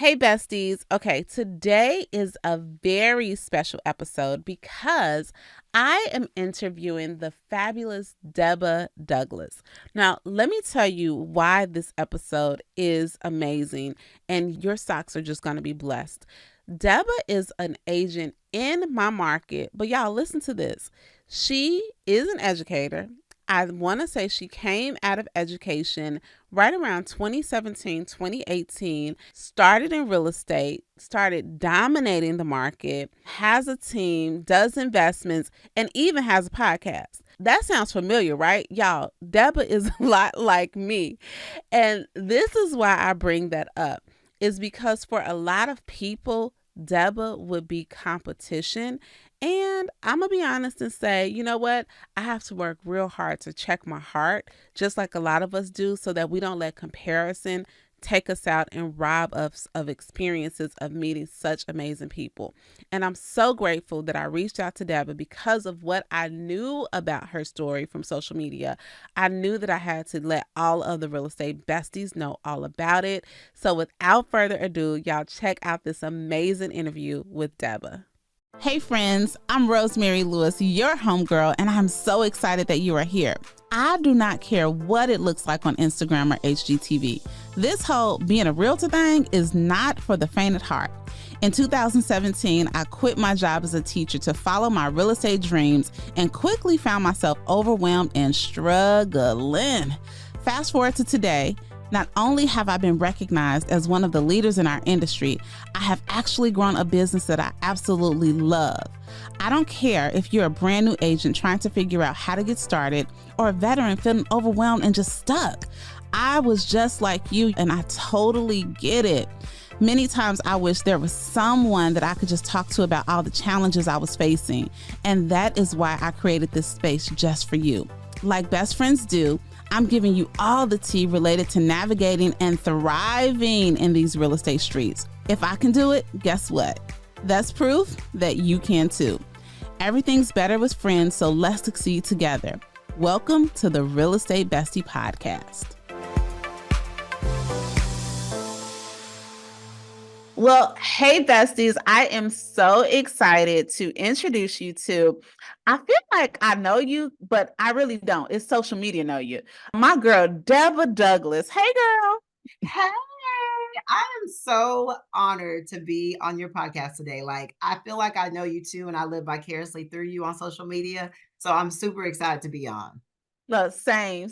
Hey, besties. Okay, today is a very special episode because I am interviewing the fabulous Deba Douglas. Now, let me tell you why this episode is amazing, and your socks are just going to be blessed. Deba is an agent in my market, but y'all listen to this. She is an educator. I want to say she came out of education right around 2017, 2018, started in real estate, started dominating the market, has a team, does investments, and even has a podcast. That sounds familiar, right? Y'all, Deba is a lot like me. And this is why I bring that up, is because for a lot of people, Deba would be competition. And I'm going to be honest and say, you know what? I have to work real hard to check my heart, just like a lot of us do, so that we don't let comparison take us out and rob us of experiences of meeting such amazing people. And I'm so grateful that I reached out to Deba because of what I knew about her story from social media. I knew that I had to let all of the real estate besties know all about it. So without further ado, y'all check out this amazing interview with Deba. Hey friends, I'm Rosemary Lewis, your homegirl, and I'm so excited that you are here. I do not care what it looks like on Instagram or HGTV. This whole being a realtor thing is not for the faint at heart. In 2017, I quit my job as a teacher to follow my real estate dreams and quickly found myself overwhelmed and struggling. Fast forward to today. Not only have I been recognized as one of the leaders in our industry, I have actually grown a business that I absolutely love. I don't care if you're a brand new agent trying to figure out how to get started or a veteran feeling overwhelmed and just stuck. I was just like you, and I totally get it. Many times I wish there was someone that I could just talk to about all the challenges I was facing. And that is why I created this space just for you. Like best friends do, I'm giving you all the tea related to navigating and thriving in these real estate streets. If I can do it, guess what? That's proof that you can too. Everything's better with friends, so let's succeed together. Welcome to the Real Estate Bestie Podcast. Well, hey, besties, I am so excited to introduce you to, I feel like I know you, but I really don't. It's social media know you. My girl, Deba Douglas. Hey, girl. Hey, I am so honored to be on your podcast today. Like, I feel like I know you too, and I live vicariously through you on social media. So I'm super excited to be on. Look, same.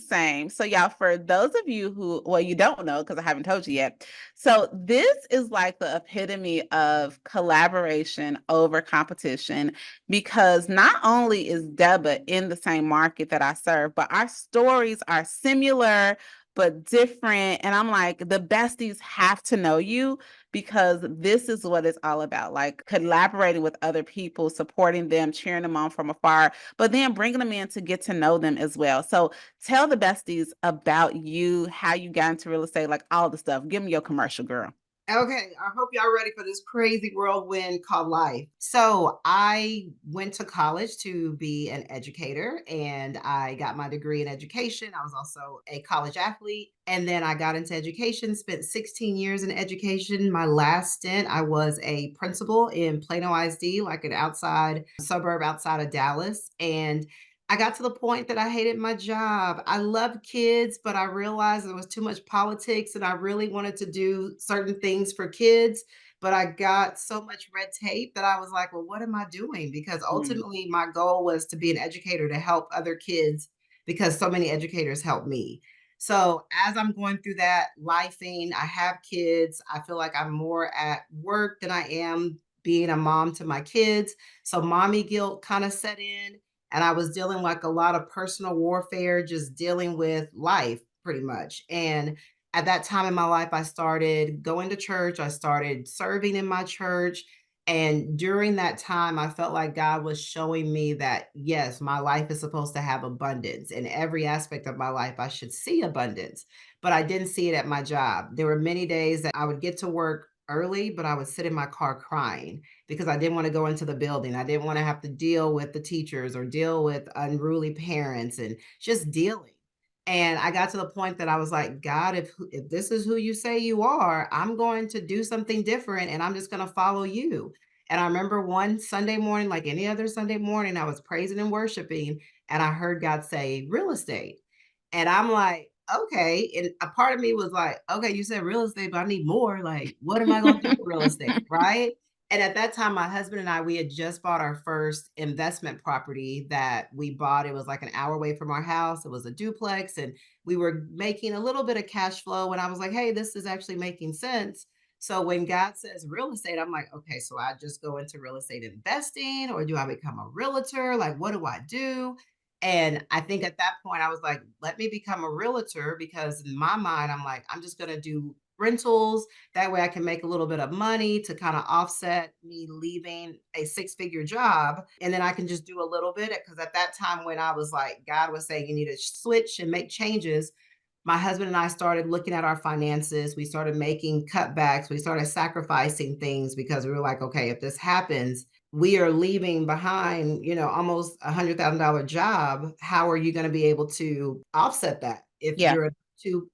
So, y'all, for those of you who, well, you don't know because I haven't told you yet. So, this is like the epitome of collaboration over competition because not only is Deba in the same market that I serve, but our stories are similar but different. And I'm like, the besties have to know you because this is what it's all about, like collaborating with other people, supporting them, cheering them on from afar, but then bringing them in to get to know them as well. So tell the besties about you, how you got into real estate, like all the stuff. Give me your commercial, girl. Okay, I hope y'all ready for this crazy whirlwind called life. So, I went to college to be an educator and I got my degree in education. I was also a college athlete. And then I got into education, spent 16 years in education. My last stint, I was a principal in Plano ISD, like an outside suburb outside of Dallas. And I got to the point that I hated my job. I loved kids, but I realized there was too much politics and I really wanted to do certain things for kids. But I got so much red tape that I was like, well, what am I doing? Because Mm. ultimately, my goal was to be an educator to help other kids because so many educators helped me. So, as I'm going through that lifing, I have kids. I feel like I'm more at work than I am being a mom to my kids. So, mommy guilt kind of set in and I was dealing like a lot of personal warfare, just dealing with life pretty much. And at that time in my life, I started going to church, I started serving in my church. And during that time, I felt like God was showing me that, yes, my life is supposed to have abundance. In every aspect of my life, I should see abundance. But I didn't see it at my job. There were many days that I would get to work early, but I would sit in my car crying because I didn't want to go into the building. I didn't want to have to deal with the teachers or deal with unruly parents and just dealing. And I got to the point that I was like, God, if this is who you say you are, I'm going to do something different and I'm just going to follow you. And I remember one Sunday morning, like any other Sunday morning, I was praising and worshiping, and I heard God say real estate. And I'm like, okay. And a part of me was like, okay, you said real estate, but I need more. Like, what am I going to do with real estate? Right. And at that time, my husband and I, we had just bought our first investment property that we bought. It was like an hour away from our house. It was a duplex, and we were making a little bit of cash flow. And I was like, hey, this is actually making sense. So when God says real estate, I'm like, okay, so I just go into real estate investing, or do I become a realtor? Like, what do I do? And I think at that point, I was like, let me become a realtor, because in my mind, I'm like, I'm just going to do rentals. That way I can make a little bit of money to kind of offset me leaving a six-figure job. And then I can just do a little bit. Because at that time, when I was like, God was saying, you need to switch and make changes, my husband and I started looking at our finances. We started making cutbacks. We started sacrificing things, because we were like, okay, if this happens, we are leaving behind, almost $100,000 job. How are you going to be able to offset that if Yeah. you're a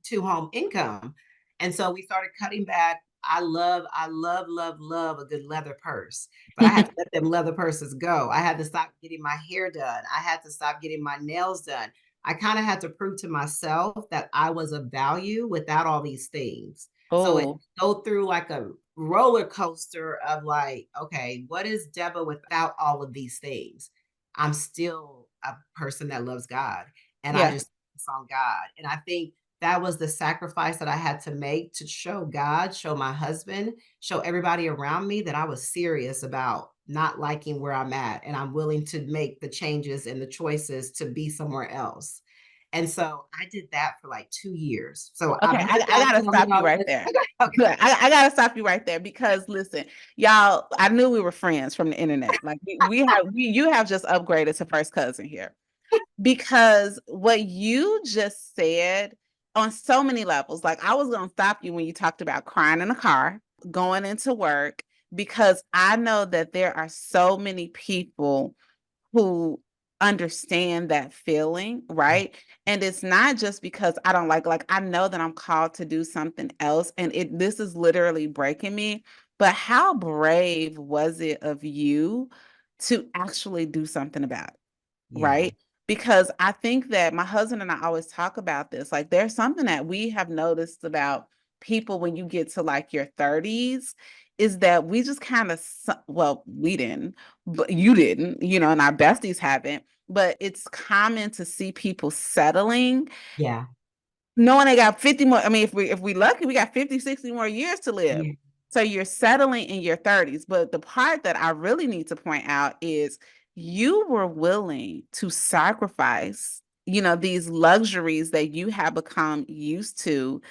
two home income? And so we started cutting back. I love a good leather purse, but I had to let them leather purses go. I had to stop getting my hair done. I had to stop getting my nails done. I kind of had to prove to myself that I was of value without all these things. So it Oh, go through like a roller coaster of like, okay, what is Deba without all of these things? I'm still a person that loves God, and I yeah. just focus on God. And I think that was the sacrifice that I had to make to show God, show my husband, show everybody around me that I was serious about not liking where I'm at, and I'm willing to make the changes and the choices to be somewhere else. And so I did that for like 2 years. So I've Okay, heard I God gotta tell me stop you all right this. there. Okay. I gotta stop you right there because listen, y'all, I knew we were friends from the internet. Like you have just upgraded to first cousin here. Because what you just said on so many levels, like I was gonna stop you when you talked about crying in the car, going into work, because I know that there are so many people who understand that feeling, right? And it's not just because I don't like I know that I'm called to do something else and this is literally breaking me, but how brave was it of you to actually do something about it? Yeah. Right? Because I think that my husband and I always talk about this. Like, there's something that we have noticed about people when you get to like your 30s is that we just kind of, well, we didn't, but you didn't, and our besties haven't. But it's common to see people settling Yeah. knowing they got 50 more. I mean, if we lucky, we got 50, 60 more years to live. Yeah. So you're settling in your 30s. But the part that I really need to point out is you were willing to sacrifice, these luxuries that you have become used to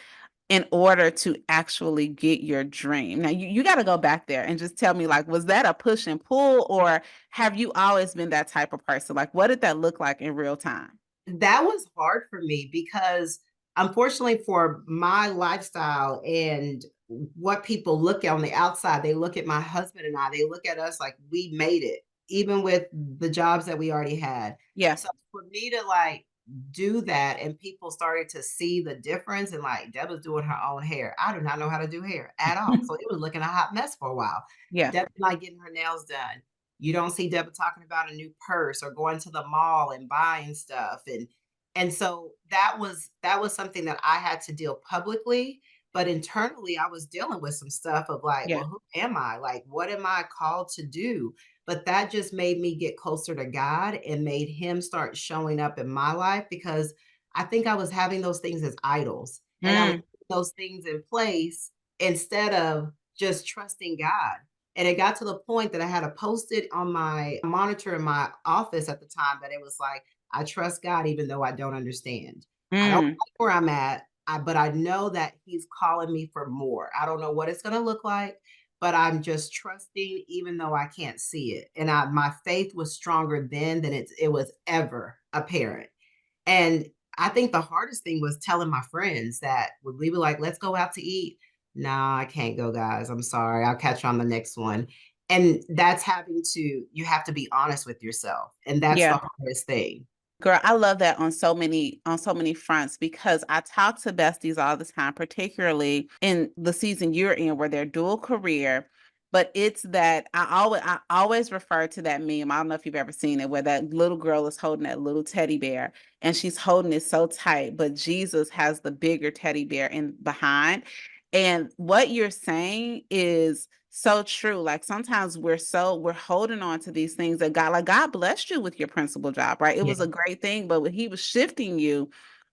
in order to actually get your dream. Now you got to go back there and just tell me, like, was that a push and pull, or have you always been that type of person? Like, what did that look like in real time? That was hard for me, because unfortunately for my lifestyle and what people look at on the outside, they look at my husband and I, they look at us like we made it, even with the jobs that we already had. Yeah. So for me to like do that, and people started to see the difference, and like Deb was doing her own hair. I do not know how to do hair at all. So it was looking a hot mess for a while. Yeah. Deb's not getting her nails done. You don't see Deborah talking about a new purse or going to the mall and buying stuff. And so that was something that I had to deal publicly, but internally I was dealing with some stuff of like, Yeah. well, who am I? Like, what am I called to do? But that just made me get closer to God and made him start showing up in my life, because I think I was having those things as idols, and I was Mm, putting those things in place instead of just trusting God. And it got to the point that I had to post it on my monitor in my office at the time, that it was like, I trust God even though I don't understand. I don't mm. like where I'm at, but I know that He's calling me for more. I don't know what it's going to look like, but I'm just trusting even though I can't see it. And my faith was stronger then than it was ever apparent. And I think the hardest thing was telling my friends that when we were like, let's go out to eat. Nah, I can't go, guys. I'm sorry. I'll catch you on the next one. And that's you have to be honest with yourself. And that's Yeah. the hardest thing. Girl, I love that on so many fronts because I talk to besties all the time, particularly in the season you're in where they're dual career. But it's that I always refer to that meme. I don't know if you've ever seen it, where that little girl is holding that little teddy bear and she's holding it so tight, but Jesus has the bigger teddy bear in behind. And what you're saying is so true. Like sometimes we're holding on to these things that God blessed you with your principal job, right? It Yeah. was a great thing, but when he was shifting you,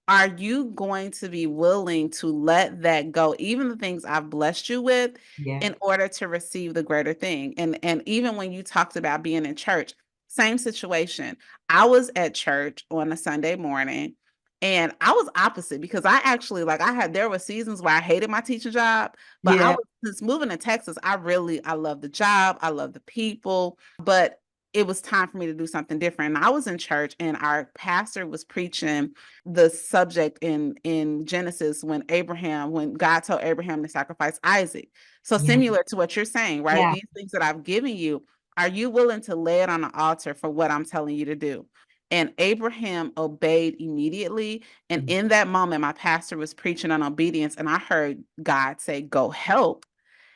are you going to be willing to let that go, even the things I've blessed you with, Yeah. in order to receive the greater thing? And even when you talked about being in church, same situation. I was at church on a Sunday morning and I was opposite because I actually like I had there were seasons where I hated my teaching job, but I Yeah. was since moving to Texas, I love the job, I love the people, but it was time for me to do something different. And I was in church and our pastor was preaching the subject in Genesis when God told Abraham to sacrifice Isaac. So Yeah. similar to what you're saying, right? Yeah. These things that I've given you, are you willing to lay it on the altar for what I'm telling you to do? And Abraham obeyed immediately. And in that moment, my pastor was preaching on obedience, and I heard God say, "Go help."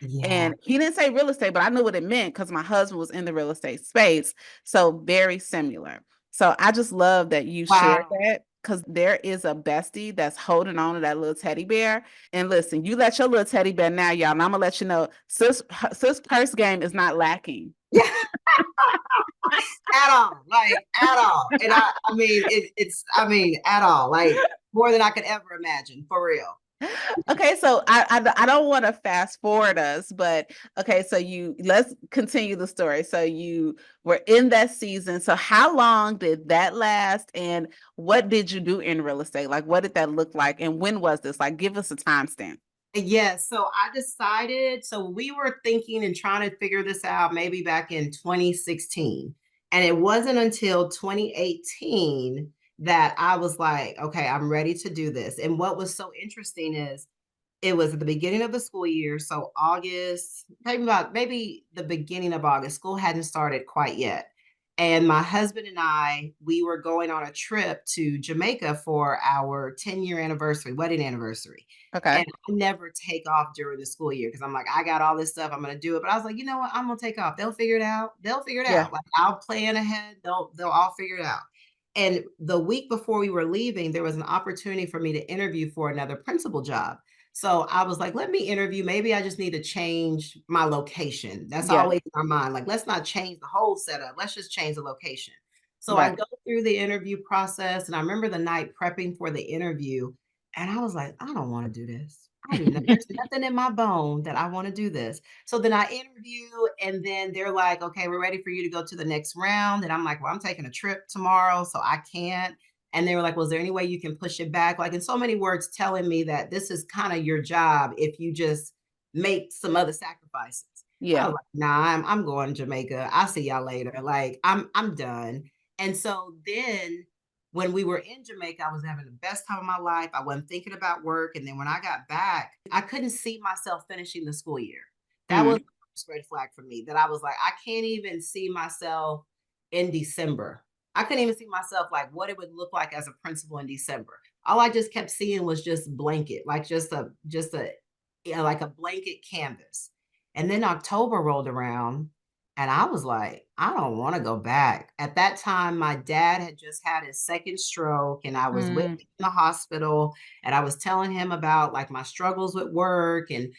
Yeah. And he didn't say real estate, but I knew what it meant because my husband was in the real estate space. So very similar. So I just love that you shared Wow. that because there is a bestie that's holding on to that little teddy bear. And listen, you let your little teddy bear now, y'all. And I'm gonna let you know, sis purse game is not lacking. Yeah. At all, like at all. And I mean, it's I mean, at all, like more than I could ever imagine, for real. Okay, so I don't want to fast forward us, but okay, so you let's continue the story. So you were in that season. So how long did that last, and what did you do in real estate? Like, what did that look like, and when was this? Like, give us a timestamp. Yes, so I decided so we were thinking and trying to figure this out maybe back in 2016. And it wasn't until 2018 that I was like, okay, I'm ready to do this. And what was so interesting is it was at the beginning of the school year, so August, maybe the beginning of August. School hadn't started quite yet. And my husband and I, we were going on a trip to Jamaica for our 10-year anniversary, wedding anniversary. Okay. And I never take off during the school year because I'm like, I got all this stuff, I'm gonna do it. But I was like, you know what? I'm gonna take off. They'll figure it out. They'll figure it Yeah. out. Like I'll plan ahead. They'll all figure it out. And the week before we were leaving, there was an opportunity for me to interview for another principal job. So I was like, let me interview. Maybe I just need to change my location. That's Yeah. always in my mind. Like, let's not change the whole setup. Let's just change the location. So I Right. go through the interview process, and I remember the night prepping for the interview, and I was like, I don't want to do this. I do not. There's nothing in my bone that I want to do this. So then I interview, and then they're like, okay, we're ready for you to go to the next round. And I'm like, well, I'm taking a trip tomorrow, so I can't. And they were like, well, is there any way you can push it back? Like in so many words, telling me that this is kind of your job if you just make some other sacrifices. I Yeah. was like, nah, I'm going to Jamaica. I'll see y'all later. Like I'm done. And so then when we were in Jamaica, I was having the best time of my life. I wasn't thinking about work. And then when I got back, I couldn't see myself finishing the school year. That was Mm. the first red flag for me that I was like, I can't even see myself in December. I couldn't even see myself like what it would look like as a principal in December. All I just kept seeing was just blanket, like just a yeah, like a blanket canvas. And then October rolled around and I was like, I don't want to go back. At that time, my dad had just had his second stroke and I was with Mm. him in the hospital and I was telling him about like my struggles with work and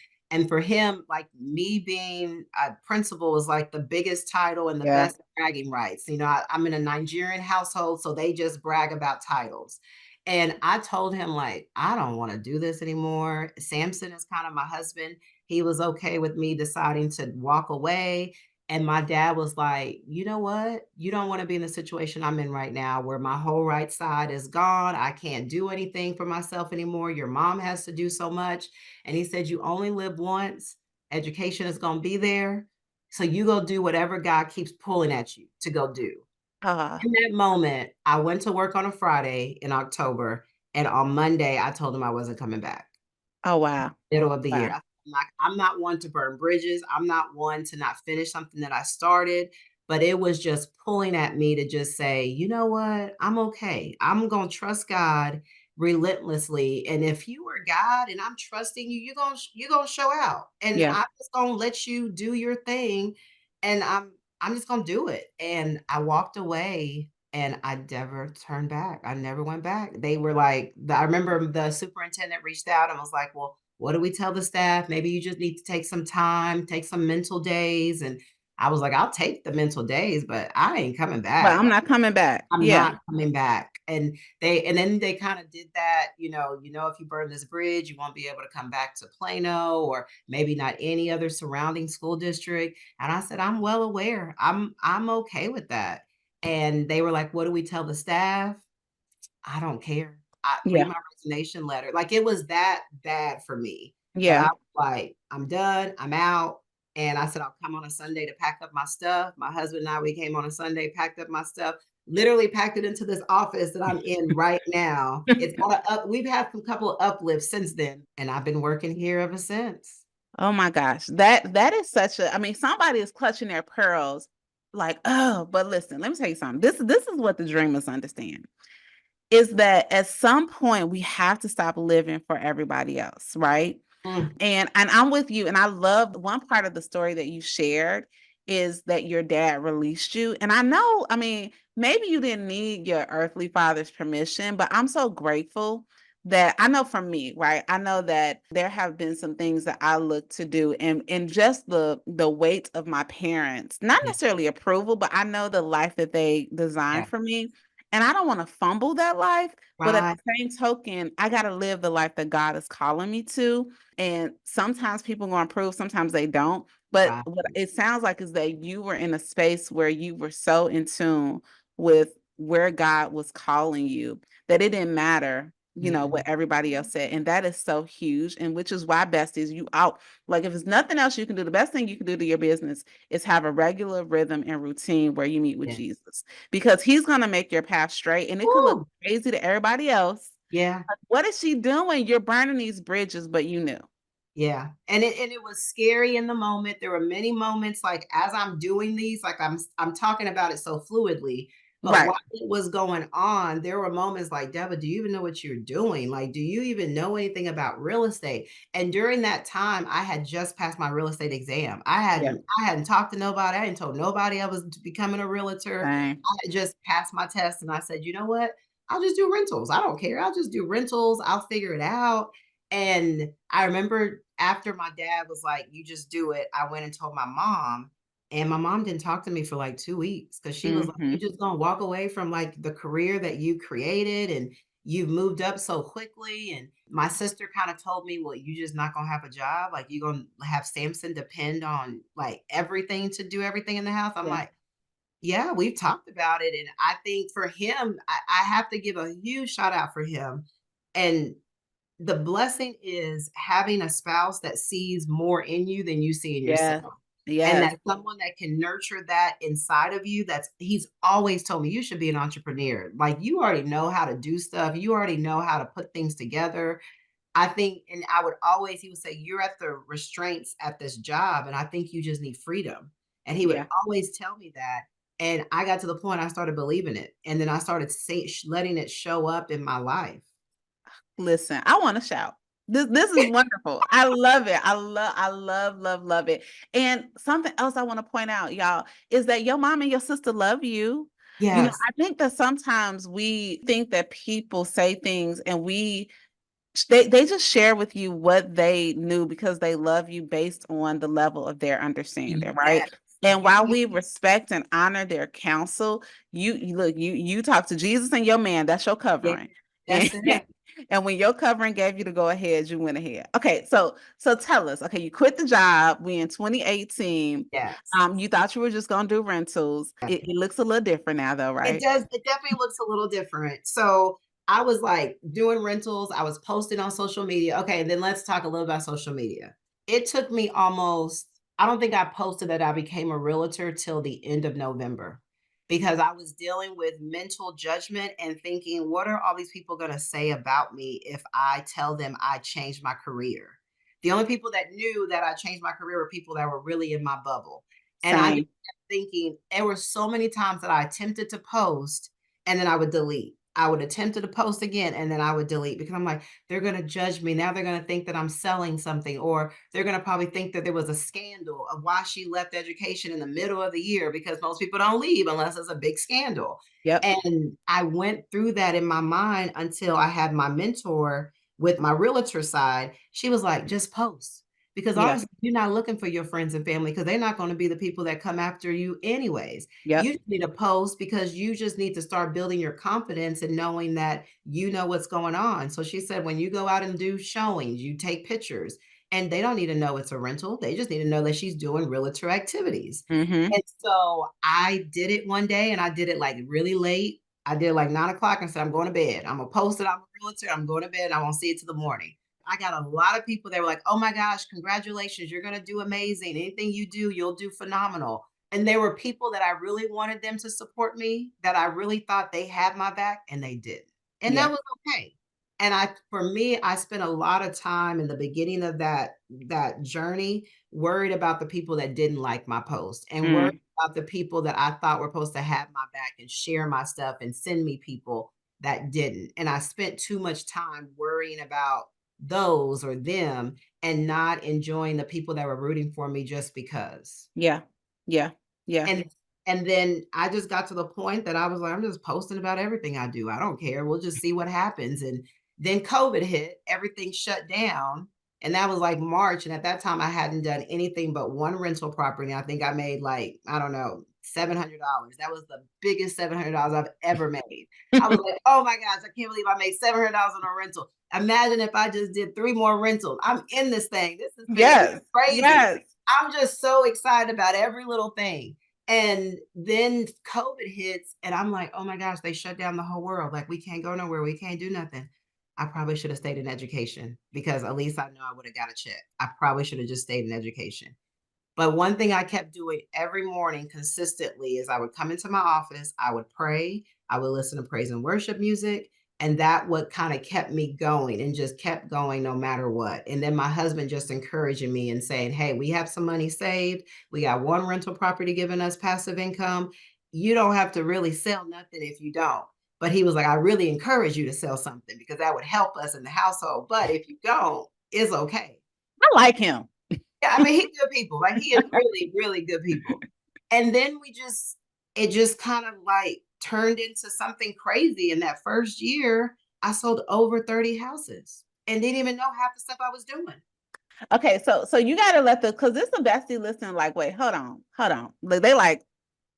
for him, like me being a principal was like the biggest title and the Yeah. best bragging rights. You know, I'm in a Nigerian household, so they just brag about titles. And I told him, like, I don't want to do this anymore. Samson is kind of my husband. He was okay with me deciding to walk away. And my dad was like, you know what? You don't want to be in the situation I'm in right now where my whole right side is gone. I can't do anything for myself anymore. Your mom has to do so much. And he said, you only live once. Education is going to be there. So you go do whatever God keeps pulling at you to go do. Ah. In that moment, I went to work on a Friday in October, and on Monday, I told him I wasn't coming back. Oh wow. Middle of the year. Wow. I'm not one to burn bridges. I'm not one to not finish something that I started. but it was just pulling at me to just say, "You know what? I'm okay. I'm gonna trust God relentlessly, and if you are God and I'm trusting you, you're gonna show out, and Yeah. I'm just gonna let you do your thing, and I'm just gonna do it." And I walked away and I never turned back. I never went back. They were like, I remember the superintendent reached out and was like, "Well, what do we tell the staff? Maybe you just need to take some time, take some mental days." And I was like, "I'll take the mental days, but I ain't coming But back. I'm not coming back. I'm Yeah. not coming back." And then they kind of did that, if you burn this bridge, you won't be able to come back to Plano or maybe not any other surrounding school district. And I said, "I'm well aware. I'm okay with that." And they were like, "What do we tell the staff?" I don't care. I read Yeah. my resignation letter. Like, it was that bad for me that I Yeah. was like, "I'm done. I'm out." And I said, "I'll come on a Sunday to pack up my stuff." My husband and I, we came on a Sunday, packed up my stuff, literally packed it into this office that I'm in right now. It's got a up we've had some couple of uplifts since then, and I've been working here ever since. Oh my gosh. That is such a, I mean, somebody is clutching their pearls like, oh, but listen, let me tell you something. This is what the dreamers understand. Is that at some point we have to stop living for everybody else, right? Mm, And I'm with you, and I love one part of the story that you shared is that your dad released you, and I know, I mean, maybe you didn't need your earthly father's permission, but I'm so grateful that I know for me, right? I know that there have been some things that I look to do and just the weight of my parents, not yeah, necessarily approval, but I know the life that they yeah. designed for me. And I don't want to fumble that life, but at Right, the same token, I got to live the life that God is calling me to. And sometimes people gonna approve, sometimes they don't. But right. what it sounds like is that you were in a space where you were so in tune with where God was calling you that it didn't matter, what Mhm. everybody else said. And that is so huge. And which is why best is you out. Like if it's nothing else you can do, the best thing you can do to your business is have a regular rhythm and routine where you meet with Yeah. Jesus because he's gonna make your path straight and it could look Woo! crazy to everybody else. Yeah. What is she doing? You're burning these bridges, but you knew. Yeah, and it was scary in the moment. There were many moments, like, as I'm doing these, like, I'm talking about it so fluidly, but Right. while it was going on, there were moments like, "Deba, do you even know what you're doing? Like, do you even know anything about real estate?" And during that time, I had just passed my real estate exam. Yeah. I hadn't talked to nobody. I hadn't told nobody I was becoming a realtor. Same. I had just passed my test, and I said, "You know what? I'll just do rentals. I don't care. I'll just do rentals. I'll figure it out." And I remember after my dad was like, "You just do it," I went and told my mom, and my mom didn't talk to me for like 2 weeks because she was like, "You Mhm. just gonna walk away from, like, the career that you created, and you've moved up so quickly." And my sister kinda told me, "Well, you just not gonna have a job? Like, you gonna have Samson depend on, like, everything to do everything in the house?" I'm Yeah. like, "Yeah, we've talked about it." And I think for him, I have to give a huge shout out for him. And the blessing is having a spouse that sees more in you than you see in Yes. yourself. And Yes. that's someone that can nurture that inside of you. He's always told me, "You should be an entrepreneur. Like, you already know how to do stuff. You already know how to put things together." I think, and he would say, "You're at the restraints at this job, and I think you just need freedom." And he would Yeah. always tell me that. And I got to the point I started believing it. And then I started letting it show up in my life. Listen, I wanna shout. This is wonderful. I love it. I love it. And something else I wanna point out, y'all, is that your mom and your sister love you. Yes. I think that sometimes we think that people say things and they just share with you what they knew because they love you based on the level of their understanding, Yes. right? And Yes. while we respect and honor their counsel, you look, you talk to Jesus and your man, that's your Yeah. covering. And That's it. and when your covering gave you to go ahead, you went ahead. Okay, so tell us, okay, you quit the job, we in 2018. Yes. You thought you were just gonna do rentals. It looks a little different now though, It right? does, it definitely looks a little different. So, I was, like, doing rentals, I was posting on social media. Okay, and then let's talk a little about social media. It took me almost, I don't think I posted that I became a realtor till the end of November, because I was dealing with mental judgment and thinking, "What are all these people gonna say about me if I tell them I changed my career?" The only people that knew that I changed my career were people that were really in my bubble. And I just Same. kept thinking there were so many times that I attempted to post and then I would delete. I would attempt to post again and then I would delete because I'm like, they're going to judge me. Now they're going to think that I'm selling something, or they're going to probably think that there was a scandal of why she left education in the middle of the year, because most people don't leave unless it's a big scandal. Yep. And I went through that in my mind until I had my mentor with my realtor side. She was like, just post. Because Yeah. honestly, you're not looking for your friends and family because they're not going to be the people that come after you anyways. You Yep. just need to post because you just need to start building your confidence and knowing that you know what's going on. So she said, when you go out and do showings, you take pictures, and they don't need to know it's a rental. They just need to know that she's doing realtor activities. Mm-hmm. And so I did it one day and I did it like really late. I did like 9 o'clock and said, I'm going to bed. I'm going to post it. I'm a realtor. I'm going to bed. I won't see it till the morning. I got a lot of people that were like, oh my gosh, congratulations. You're going to do amazing. Anything you do, you'll do phenomenal. And there were people that I really wanted them to support me, that I really thought they had my back, and they didn't. And Yeah. that was okay. And for me, I spent a lot of time in the beginning of that journey worried about the people that didn't like my post, and worried Mm. about the people that I thought were supposed to have my back and share my stuff and send me people that didn't. And I spent too much time worrying about those or them and not enjoying the people that were rooting for me just because. Yeah. Yeah. Yeah. And and then I just got to the point that I was like, I'm just posting about everything I do. I don't care. We'll just see what happens. And then COVID hit, everything shut down. And that was like March. And at that time, I hadn't done anything but one rental property. I think I made like, I don't know, $700. That was the biggest $700 I've ever made. I was like, oh my gosh, I can't believe I made $700 on a rental. Imagine if I just did 3 more rentals. I'm in this thing. This has been Yes. crazy. Yes. I'm just so excited about every little thing. And then COVID hits, and I'm like, oh my gosh, they shut down the whole world. Like, we can't go nowhere. We can't do nothing. I probably should have stayed in education because at least I know I would have got a check. I probably should have just stayed in education. But one thing I kept doing every morning consistently is I would come into my office, I would pray, I would listen to praise and worship music, and that what kind of kept me going and just kept going no matter what. And then my husband just encouraging me and saying, "Hey, we have some money saved. We got one rental property giving us passive income. You don't have to really sell nothing if you don't." But he was like, "I really encourage you to sell something because that would help us in the household. But if you don't, it's okay." I like him. Yeah, I mean, he's good people. Like, he is really, really good people. And then it just kind of like turned into something crazy. In that first year, I sold over 30 houses and didn't even know half the stuff I was doing. Okay, so you gotta let the because this the bestie listen, like, wait, hold on. Like, they like,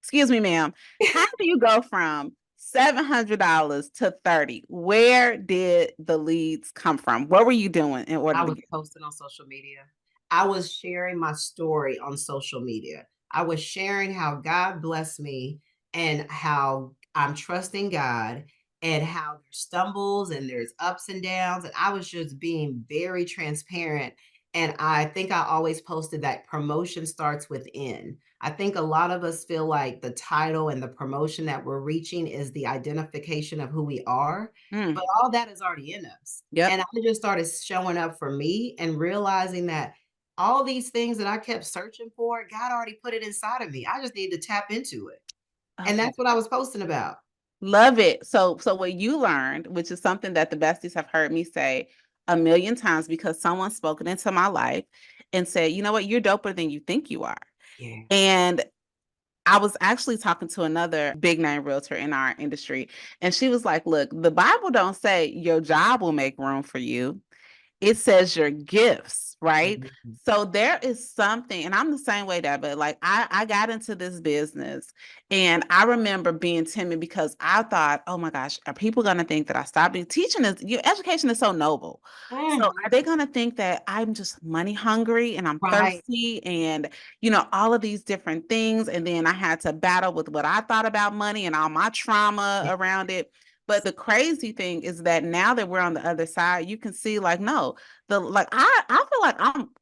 excuse me, ma'am. How do you go from $700 to 30? Where did the leads come from? What were you doing in order I to was get? posting on social media. I was sharing my story on social media. I was sharing how God blessed me and how I'm trusting God and how there's stumbles and there's ups and downs. And I was just being very transparent. And I think I always posted that promotion starts within. I think a lot of us feel like the title and the promotion that we're reaching is the identification of who we are, Mm, but all that is already in us. yep. And I just started showing up for me and realizing that all these things that I kept searching for, God already put it inside of me. I just need to tap into it. And Okay. that's what I was posting about. Love it. So what you learned, which is something that the besties have heard me say a million times because someone spoke it into my life and said, you know what, you're doper than you think you are. Yeah. And I was actually talking to another big name realtor in our industry, and she was like, look, the Bible don't say your job will make room for you. It says your gifts, right? Mhm. So there is something, and I'm the same way that, but like I got into this business and I remember being timid because I thought, oh my gosh, are people gonna think that I stopped being teaching is your education is so noble. So Mhm. are they gonna think that I'm just money hungry and I'm Right. thirsty and all of these different things? And then I had to battle with what I thought about money and all my trauma Yeah. around it. But the crazy thing is that now that we're on the other side, you can see like, no, the like I feel like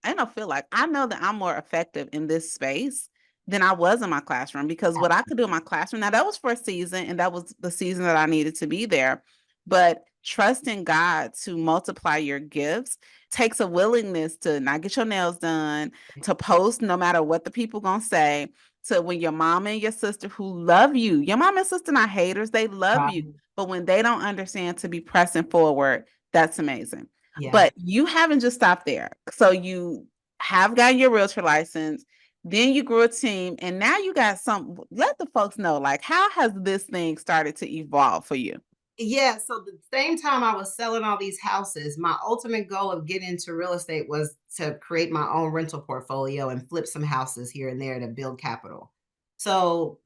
I don't feel like I know that I'm more effective in this space than I was in my classroom because what I could do in my classroom, now that was for a season and that was the season that I needed to be there. But trusting God to multiply your gifts takes a willingness to not get your nails done, to post no matter what the people gonna say, to when your mom and your sister who love you, your mom and sister not haters, they love you. Right. But when they don't understand to be pressing forward, that's amazing. Yeah. But you haven't just stopped there. So you have gotten your realtor license, then you grew a team, and now you got some. Let the folks know, like, how has this thing started to evolve for you? Yeah, so the same time I was selling all these houses, my ultimate goal of getting into real estate was to create my own rental portfolio and flip some houses here and there to build capital. So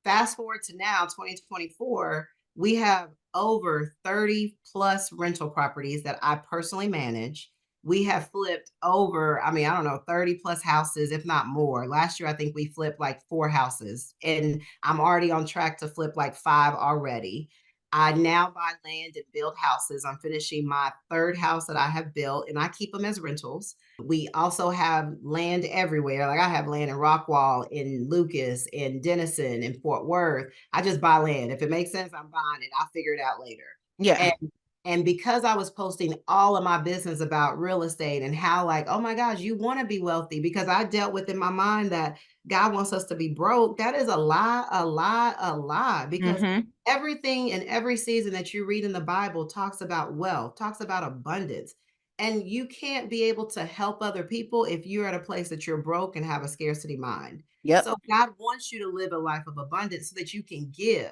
fast forward to now, 2024, we have over 30 plus rental properties that I personally manage. We have flipped over, I mean, I don't know, 30 plus houses, if not more. Last year, I think we flipped like 4 houses, and I'm already on track to flip like 5 already. I now buy land and build houses. I'm finishing my third house that I have built, and I keep them as rentals. We also have land everywhere. Like I have land in Rockwall, in Lucas, in Denison, in Fort Worth. I just buy land. If it makes sense, I'm buying it. I'll figure it out later. Yeah. And and because I was posting all of my business about real estate and how like, oh my gosh, you want to be wealthy because I dealt with in my mind that God wants us to be broke. That is a lie, a lie, a lie. Because Mm-hmm. everything in every season that you read in the Bible talks about wealth, talks about abundance. And you can't be able to help other people if you're at a place that you're broke and have a scarcity mind. Yep. So God wants you to live a life of abundance so that you can give.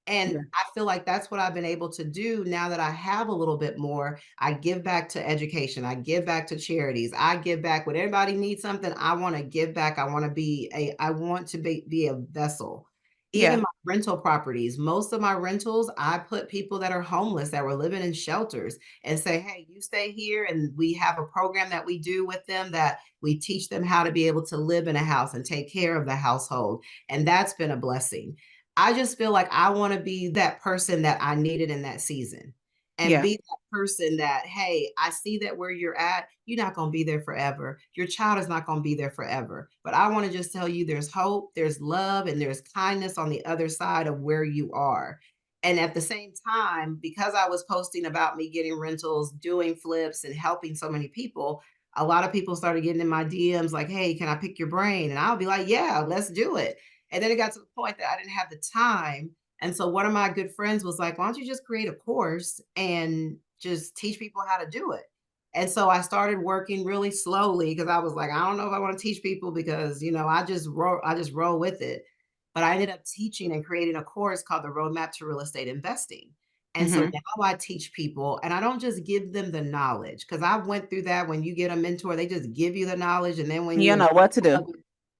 And Yeah. I feel like that's what I've been able to do now that I have a little bit more. I give back to education. I give back to charities. I give back when everybody needs something. I want to give back. I want to be a vessel. Even Yeah. my rental properties, most of my rentals, I put people that are homeless that were living in shelters and say, hey, you stay here. And we have a program that we do with them that we teach them how to be able to live in a house and take care of the household. And that's been a blessing. I just feel like I want to be that person that I needed in that season and Yeah. be that person that, hey, I see that where you're at, you're not going to be there forever. Your child is not going to be there forever. But I want to just tell you there's hope, there's love, and there's kindness on the other side of where you are. And at the same time, because I was posting about me getting rentals, doing flips, and helping so many people, a lot of people started getting in my DMs like, hey, can I pick your brain? And I'll be like, yeah, let's do it. And then it got to the point that I didn't have the time. And so one of my good friends was like, why don't you just create a course and just teach people how to do it? And so I started working really slowly because I was like, I don't know if I want to teach people because, I just roll with it. But I ended up teaching and creating a course called the Roadmap to Real Estate Investing. And so Mm-hmm. now I teach people and I don't just give them the knowledge because I went through that when you get a mentor, they just give you the knowledge. And then when You you know what to do.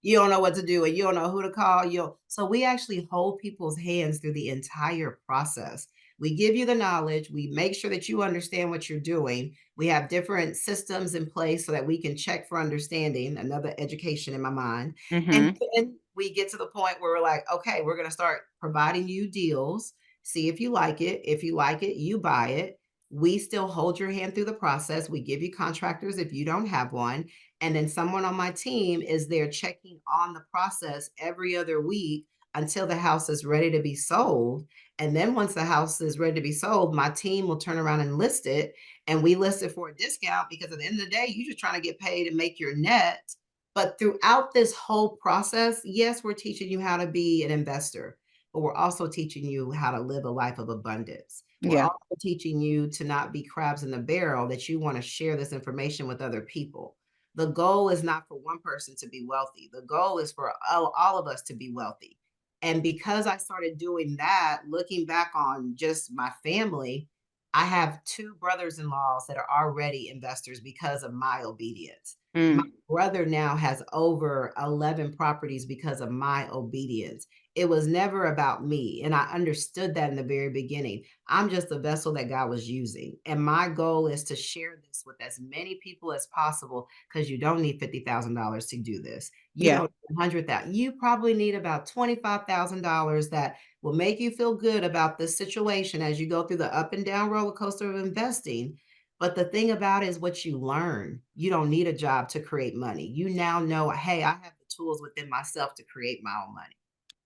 you don't know what to do and you don't know who to call. So we actually hold people's hands through the entire process. We give you the knowledge. We make sure that you understand what you're doing. We have different systems in place so that we can check for understanding, another education in my mind. And Mm-hmm. then we get to the point where we're like, okay, we're going to start providing you deals. See if you like it. If you like it, you buy it. We still hold your hand through the process. We give you contractors if you don't have one. And then someone on my team is there checking on the process every other week until the house is ready to be sold. And then once the house is ready to be sold, my team will turn around and list it. And we list it for a discount because at the end of the day, you're just trying to get paid and make your net. But throughout this whole process, yes, we're teaching you how to be an investor, but we're also teaching you how to live a life of abundance. We're Yeah. also teaching you to not be crabs in the barrel, that you want to share this information with other people. The goal is not for one person to be wealthy. The goal is for all of us to be wealthy. And because I started doing that, looking back on just my family, I have two brothers in laws that are already investors because of my obedience. My Mm. brother now has over 11 properties because of my obedience. It was never about me. And I understood that in the very beginning. I'm just a vessel that God was using. And my goal is to share this with as many people as possible because you don't need $50,000 to do this. You Yeah. don't need 100,000. You probably need about $25,000 that will make you feel good about this situation as you go through the up and down roller coaster of investing. But the thing about it is what you learn. You don't need a job to create money. You now know, hey, I have the tools within myself to create my own money.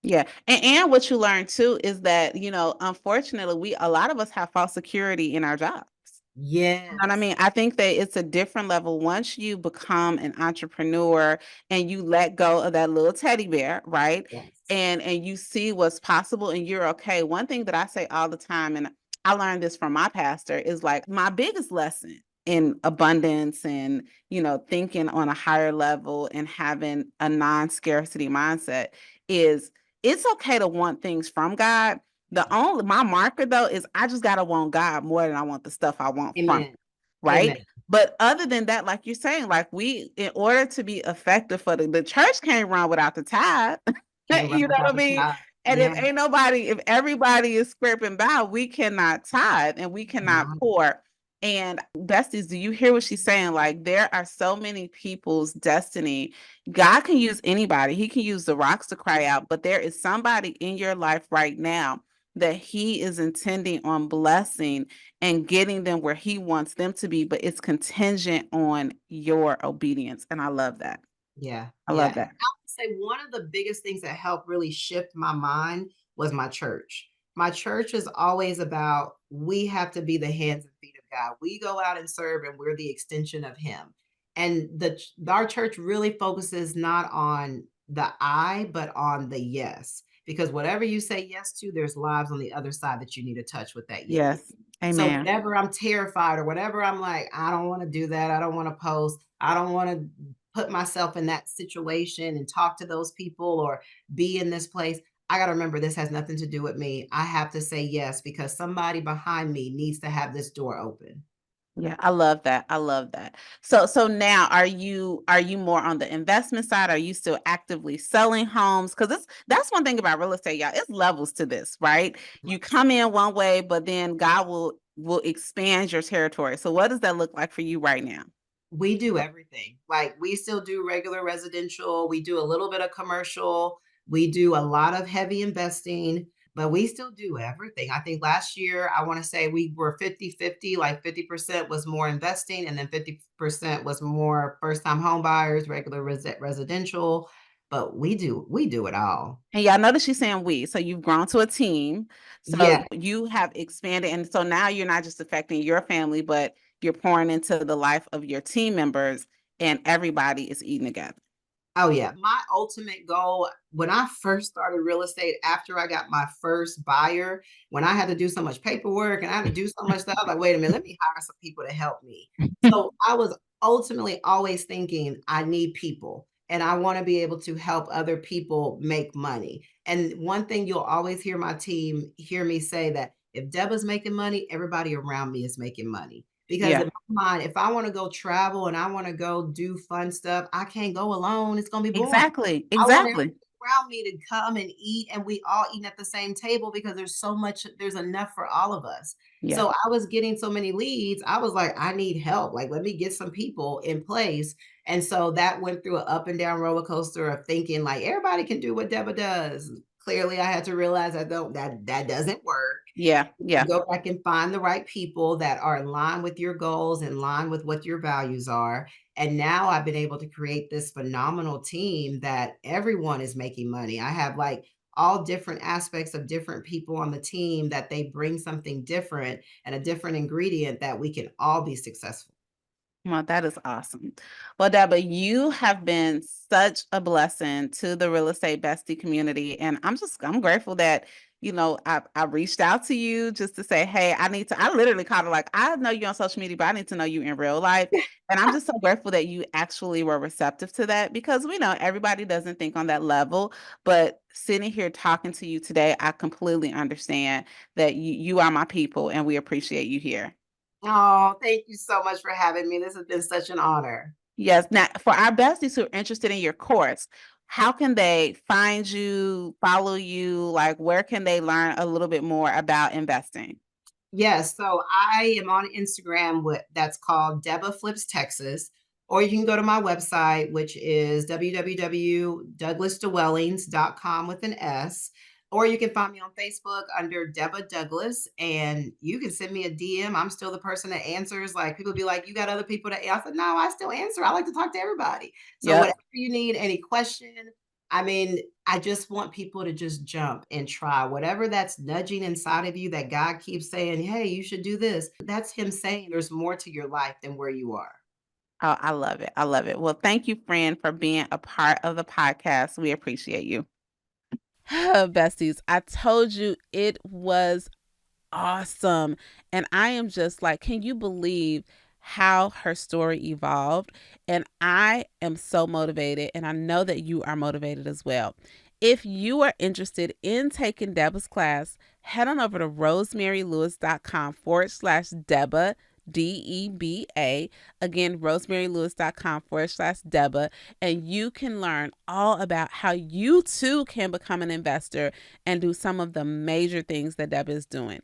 Yeah. And what you learn too is that, unfortunately, a lot of us have false security in our jobs. You know what I Yes. mean? I think that it's a different level once you become an entrepreneur and you let go of that little teddy bear, right? Yes. And you see what's possible and you're okay. One thing that I say all the time, and I learned this from my pastor, is like my biggest lesson in abundance and thinking on a higher level and having a non-scarcity mindset is it's okay to want things from God. The only my marker though is I just gotta want God more than I want the stuff I want from Amen. him, right? Amen. But other than that, like you're saying, like in order to be effective for the church can't run without the tithe. Can't run You know what without I the mean? tithe. And Yeah. if everybody is scraping by, we cannot tithe and we cannot Not pour. And besties, do you hear what she's saying? Like there are so many people's destiny. God can use anybody. He can use the rocks to cry out, but there is somebody in your life right now that he is intending on blessing and getting them where he wants them to be, but it's contingent on your obedience. And I love that. Yeah, I yeah. love And I that. would say one of the biggest things that helped really shift my mind was my church. My church is always about we have to be the hands and feet of God. We go out and serve, and we're the extension of Him. And our church really focuses not on the I, but on the yes. Because whatever you say yes to, there's lives on the other side that you need to touch with that yes. Yes. So Amen. whenever I'm terrified or whatever I'm like, I don't want to do that. I don't want to post. I don't want to put myself in that situation and talk to those people or be in this place. I got to remember this has nothing to do with me. I have to say yes because somebody behind me needs to have this door open. Yeah, I love that. I love that. So now are you more on the investment side? Are you still actively selling homes? Because that's one thing about real estate, y'all. It's levels to this, right? You come in one way, but then God will expand your territory. So what does that look like for you right now? We do everything. Like, we still do regular residential, we do a little bit of commercial, we do a lot of heavy investing, but we still do everything. I think last year, I wanna say we were 50-50. Like 50% was more investing, and then 50% was more first-time home buyers, regular residential, but we do it all. And y'all notice she's saying we. So you've grown to a team. So Yeah. you have expanded. And so now you're not just affecting your family, but you're pouring into the life of your team members and everybody is eating together. Oh, yeah. My ultimate goal when I first started real estate after I got my first buyer, when I had to do so much paperwork and I had to do so much stuff, I was like, wait a minute, let me hire some people to help me. So I was ultimately always thinking, I need people and I want to be able to help other people make money. And one thing you'll always hear my team hear me say that if Deba's making money, everybody around me is making money. Because Yeah, in my mind, if I want to go travel and I want to go do fun stuff, I can't go alone. It's gonna be boring. exactly. I want everybody Exactly. around me to come and eat, and we all eating at the same table because there's enough for all of us. Yeah. So I was getting so many leads. I was like, I need help. Like, let me get some people in place. And so that went through an up and down roller coaster of thinking like everybody can do what Deba does. Clearly, I had to realize that doesn't work. Yeah. Yeah. Go back and find the right people that are in line with your goals, in line with what your values are. And now I've been able to create this phenomenal team that everyone is making money. I have like all different aspects of different people on the team that they bring something different and a different ingredient that we can all be successful. Well, that is awesome. Well, Deborah, you have been such a blessing to the real estate bestie community. And I'm grateful that, I reached out to you just to say, hey, I literally called her like, I know you on social media, but I need to know you in real life. And I'm just so grateful that you actually were receptive to that because we know everybody doesn't think on that level. But sitting here talking to you today, I completely understand that you are my people and we appreciate you here. Oh, thank you so much for having me. This has been such an honor. Yes. Now, for our besties who are interested in your course, how can they find you, follow you? Like, where can they learn a little bit more about investing? Yes, so I am on Instagram with that's called Deba Flips Texas, or you can go to my website, which is www.douglasdwellings.com with an S, or you can find me on Facebook under Deba Douglas, and you can send me a DM. I'm still the person that answers. Like people be like, "You got other people to?" I said, "No, I still answer. I like to talk to everybody." So Yep. whatever you need, any question, I mean, I just want people to just jump and try whatever that's nudging inside of you that God keeps saying, hey, you should do this. That's Him saying there's more to your life than where you are. Oh, I love it. I love it. Well, thank you, friend, for being a part of the podcast. We appreciate you. Besties, I told you it was awesome. And I am just like, can you believe how her story evolved? And I am so motivated, and I know that you are motivated as well. If you are interested in taking Deba's class, head on over to rosemarylewis.com/Deba. Deba. Again, rosemarylewis.com/Deba. And you can learn all about how you too can become an investor and do some of the major things that Deba is doing.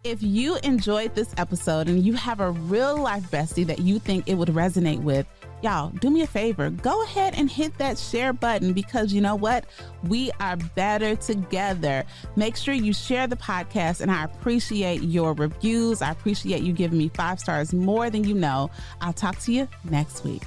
If you enjoyed this episode and you have a real life bestie that you think it would resonate with, y'all, do me a favor. Go ahead and hit that share button, because you know what? We are better together. Make sure you share the podcast, and I appreciate your reviews. I appreciate you giving me 5 stars more than you know. I'll talk to you next week.